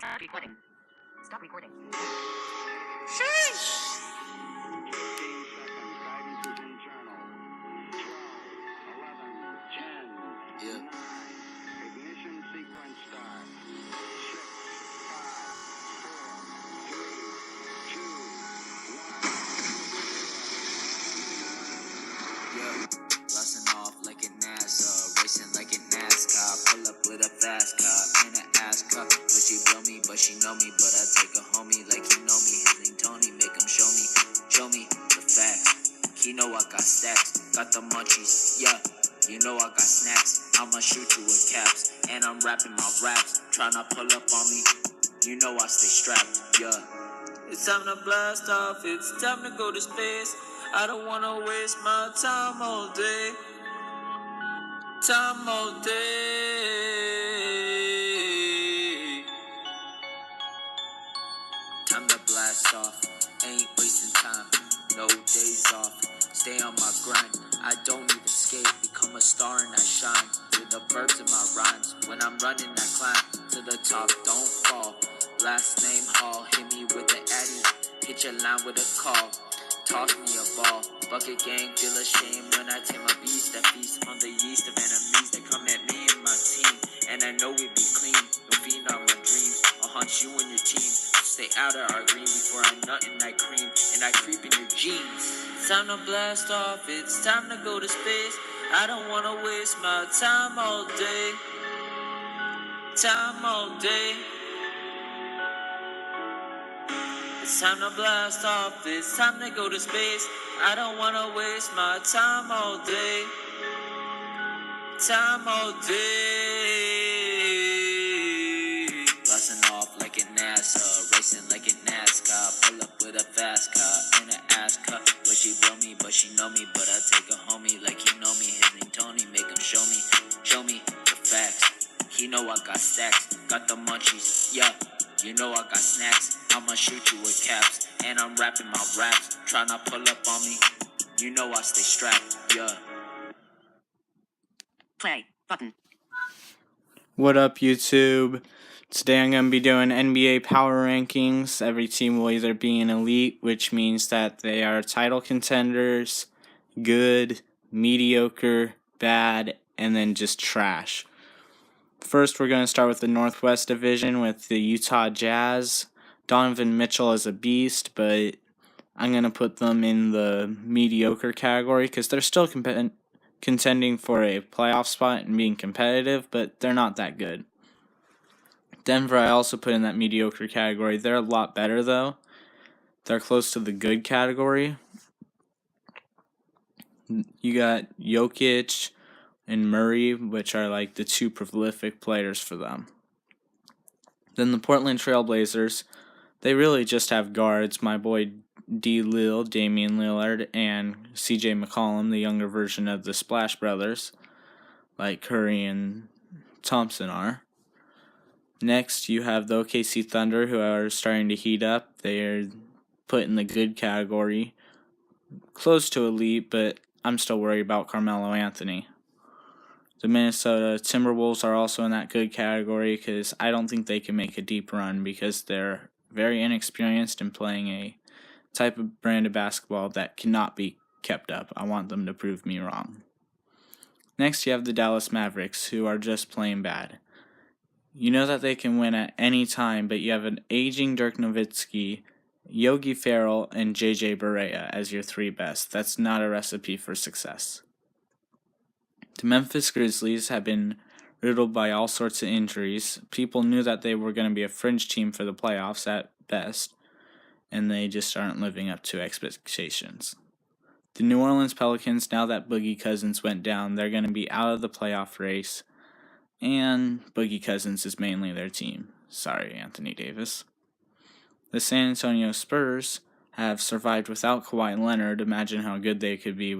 Recording. Stop recording. 15 seconds. Guidance is internal. 12, 11, 10, Yeah. 9. Ignition sequence start. 6, 5, 4, 3, 2, 1. Yeah, blasting off like a NASA, racing like a NASCAR. Pull up with a fast car in an ass cup. But she blow me, but she know me. But I take a homie like he know me. His name Tony, make him show me the facts. He know I got stacks, got the munchies. Yeah, you know I got snacks. I'ma shoot you with caps, and I'm rapping my raps. Tryna pull up on me, you know I stay strapped. Yeah. It's time to blast off, it's time to go to space. I don't wanna waste my time all day. Time all day. Time to blast off, ain't wasting time. No days off, stay on my grind. I don't even skate, become a star and I shine. With the birds in my rhymes, when I'm running I climb to the top, don't fall. Last name Hall, hit me with the addy, hit your line with a call. Toss me a ball, bucket gang, feel ashamed when I take my beast. That feast on the yeast of enemies that come at me and my team. And I know we be clean, no feed on my dreams. I'll hunt you and your team, stay out of our green before I nut in that cream. And I creep in your jeans. It's time to blast off, it's time to go to space. I don't wanna waste my time all day. Time all day. It's time to blast off, it's time to go to space. I don't wanna waste my time all day. Time all day. Blasting off like a NASA, racing like a NASCAR. Pull up with a fast car in an ass cup. But she blow me, but she know me. But I take a homie like he know me. His name Tony, make him show me the facts. He know I got stacks, got the munchies. Yeah, you know I got snacks. I'ma shoot you with caps, and I'm rapping my raps. Tryna pull up on me, you know I stay strapped. Yeah. Play button. What up, YouTube? Today I'm going to be doing NBA power rankings. Every team will either be an elite, which means that they are title contenders, good, mediocre, bad, and then just trash. First, we're going to start with the Northwest Division with the Utah Jazz. Donovan Mitchell is a beast, but I'm going to put them in the mediocre category because they're still contending for a playoff spot and being competitive, but they're not that good. Denver I also put in that mediocre category. They're a lot better, though. They're close to the good category. You got Jokic and Murray, which are like the two prolific players for them. Then the Portland Trailblazers, they really just have guards. My boy Damian Lillard, and CJ McCollum, the younger version of the Splash Brothers, like Curry and Thompson are. Next, you have the OKC Thunder, who are starting to heat up. They're put in the good category. Close to elite, but I'm still worried about Carmelo Anthony. The Minnesota Timberwolves are also in that good category because I don't think they can make a deep run because they're very inexperienced in playing a type of brand of basketball that cannot be kept up. I want them to prove me wrong. Next, you have the Dallas Mavericks, who are just plain bad. You know that they can win at any time, but you have an aging Dirk Nowitzki, Yogi Ferrell, and JJ Barea as your three best. That's not a recipe for success. The Memphis Grizzlies have been riddled by all sorts of injuries. People knew that they were going to be a fringe team for the playoffs at best, and they just aren't living up to expectations. The New Orleans Pelicans, now that Boogie Cousins went down, they're going to be out of the playoff race, and Boogie Cousins is mainly their team. Sorry, Anthony Davis. The San Antonio Spurs have survived without Kawhi Leonard. Imagine how good they could be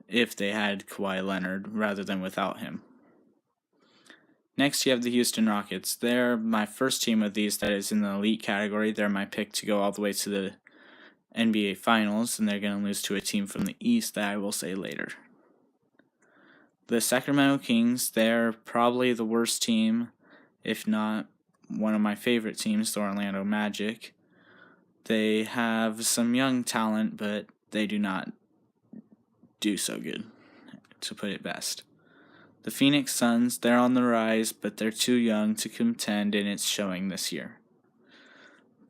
if they had Kawhi Leonard rather than without him. Next, you have the Houston Rockets. They're my first team of these that is in the elite category. They're my pick to go all the way to the NBA Finals, and they're going to lose to a team from the East that I will say later. The Sacramento Kings, they're probably the worst team, if not one of my favorite teams, the Orlando Magic. They have some young talent, but they do not do so good, to put it best. The Phoenix Suns, they're on the rise, but they're too young to contend, and it's showing this year.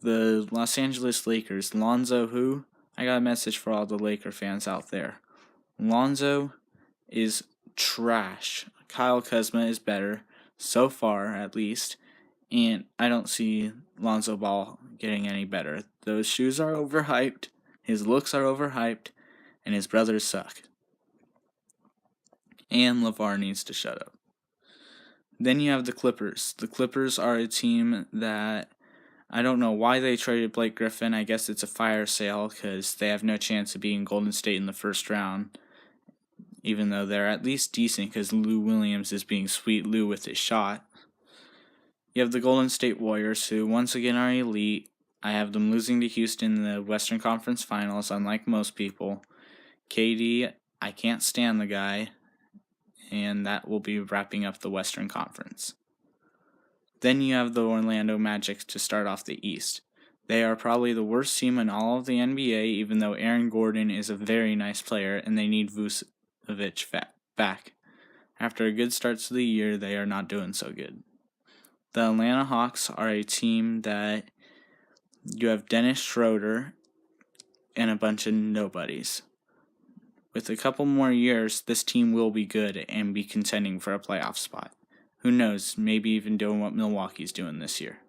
The Los Angeles Lakers, Lonzo who? I got a message for all the Laker fans out there. Lonzo is trash. Kyle Kuzma is better, so far at least, and I don't see Lonzo Ball getting any better. Those shoes are overhyped, his looks are overhyped, and his brothers suck. And LeVar needs to shut up. Then you have the Clippers. The Clippers are a team that I don't know why they traded Blake Griffin. I guess it's a fire sale because they have no chance of beating Golden State in the first round, even though they're at least decent because Lou Williams is being sweet Lou with his shot. You have the Golden State Warriors, who once again are elite. I have them losing to Houston in the Western Conference Finals, unlike most people. KD, I can't stand the guy, and that will be wrapping up the Western Conference. Then you have the Orlando Magic to start off the East. They are probably the worst team in all of the NBA, even though Aaron Gordon is a very nice player, and they need Vucevic back. After a good start to the year, they are not doing so good. The Atlanta Hawks are a team that you have Dennis Schroeder and a bunch of nobodies. With a couple more years, this team will be good and be contending for a playoff spot. Who knows, maybe even doing what Milwaukee's doing this year.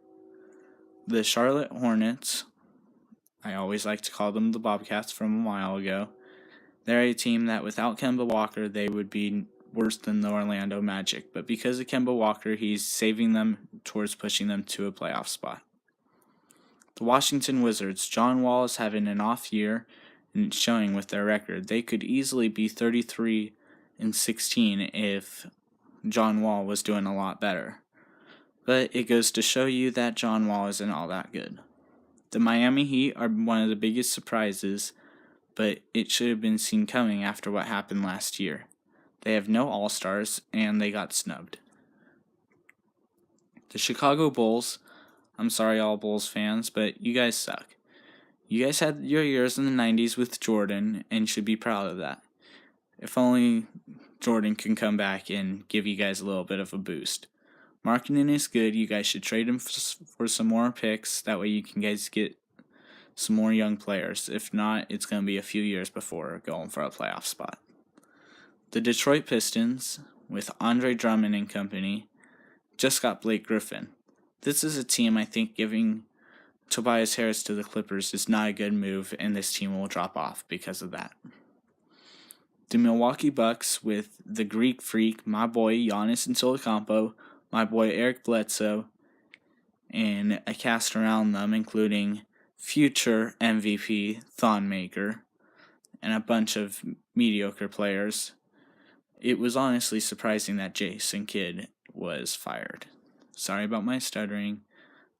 The Charlotte Hornets, I always like to call them the Bobcats from a while ago, they're a team that without Kemba Walker, they would be worse than the Orlando Magic. But because of Kemba Walker, he's saving them towards pushing them to a playoff spot. The Washington Wizards, John Wall is having an off year, and it's showing with their record. They could easily be 33-16 if John Wall was doing a lot better. But it goes to show you that John Wall isn't all that good. The Miami Heat are one of the biggest surprises, but it should have been seen coming after what happened last year. They have no All-Stars, and they got snubbed. The Chicago Bulls, I'm sorry all Bulls fans, but you guys suck. You guys had your years in the 90s with Jordan, and should be proud of that. If only Jordan can come back and give you guys a little bit of a boost. Marketing is good. You guys should trade him for some more picks. That way you can guys get some more young players. If not, it's going to be a few years before going for a playoff spot. The Detroit Pistons, with Andre Drummond and company, just got Blake Griffin. This is a team I think giving Tobias Harris to the Clippers is not a good move, and this team will drop off because of that. The Milwaukee Bucks, with the Greek Freak, my boy Giannis Antetokounmpo, my boy Eric Bledsoe, and a cast around them including future MVP Thonmaker and a bunch of mediocre players. It was honestly surprising that Jason Kidd was fired. Sorry about my stuttering.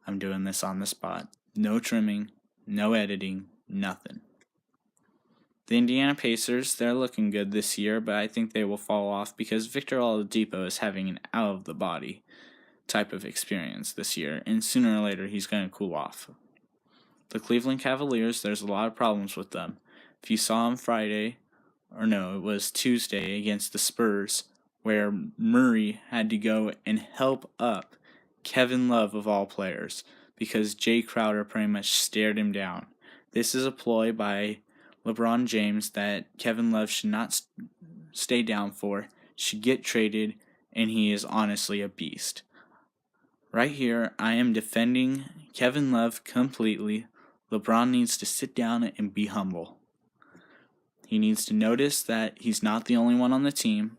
I'm doing this on the spot. No trimming, no editing, nothing. The Indiana Pacers, they're looking good this year, but I think they will fall off because Victor Oladipo is having an out-of-the-body type of experience this year, and sooner or later he's going to cool off. The Cleveland Cavaliers, there's a lot of problems with them. If you saw them Friday, or no, it was Tuesday against the Spurs, where Murray had to go and help up Kevin Love of all players because Jay Crowder pretty much stared him down. This is a ploy by LeBron James that Kevin Love should not stay down for, should get traded, and he is honestly a beast. Right here, I am defending Kevin Love completely. LeBron needs to sit down and be humble. He needs to notice that he's not the only one on the team,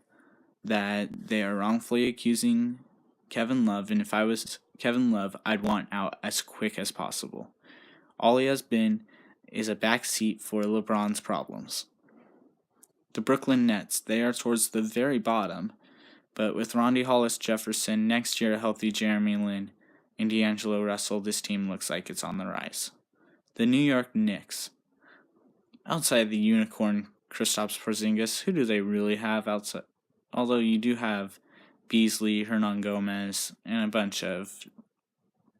that they are wrongfully accusing Kevin Love, and if I was Kevin Love, I'd want out as quick as possible. All he has been is a backseat for LeBron's problems. The Brooklyn Nets, they are towards the very bottom, but with Rondae Hollis-Jefferson, next year a healthy Jeremy Lin, and D'Angelo Russell, this team looks like it's on the rise. The New York Knicks, outside the unicorn Kristaps Porzingis, who do they really have outside? Although you do have Beasley, Hernan Gomez, and a bunch of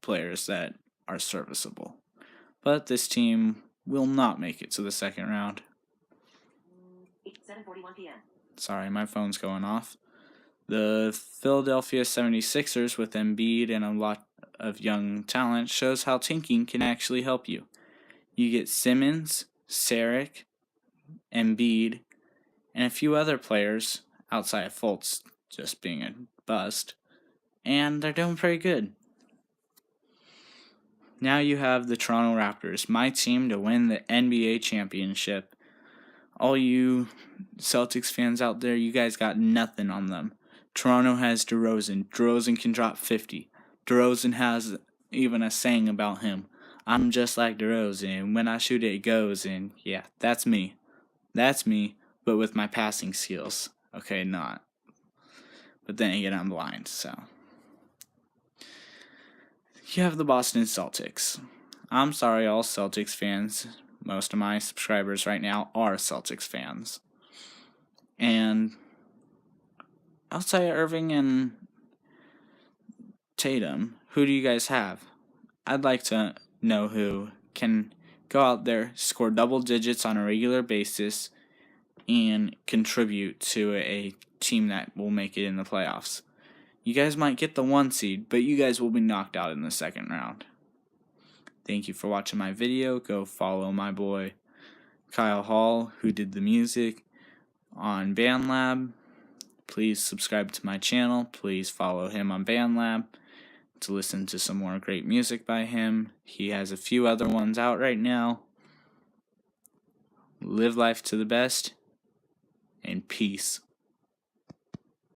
players that are serviceable. But this team will not make it to the second round. 7:41 p.m. Sorry, my phone's going off. The Philadelphia 76ers with Embiid and a lot of young talent shows how tanking can actually help you. You get Simmons, Saric, Embiid, and a few other players outside of Fultz just being a bust, and they're doing pretty good. Now you have the Toronto Raptors, my team to win the NBA championship. All you Celtics fans out there, you guys got nothing on them. Toronto has DeRozan. DeRozan can drop 50. DeRozan has even a saying about him. I'm just like DeRozan. When I shoot it goes, and yeah, that's me. That's me, but with my passing skills. Okay, not. But then again, I'm blind, so. You have the Boston Celtics. I'm sorry, all Celtics fans. Most of my subscribers right now are Celtics fans. And outside of Irving and Tatum, who do you guys have? I'd like to know who can go out there, score double digits on a regular basis, and contribute to a team that will make it in the playoffs. You guys might get the 1 seed, but you guys will be knocked out in the second round. Thank you for watching my video. Go follow my boy Kyle Hall, who did the music, on BandLab. Please subscribe to my channel. Please follow him on BandLab to listen to some more great music by him. He has a few other ones out right now. Live life to the best, and peace.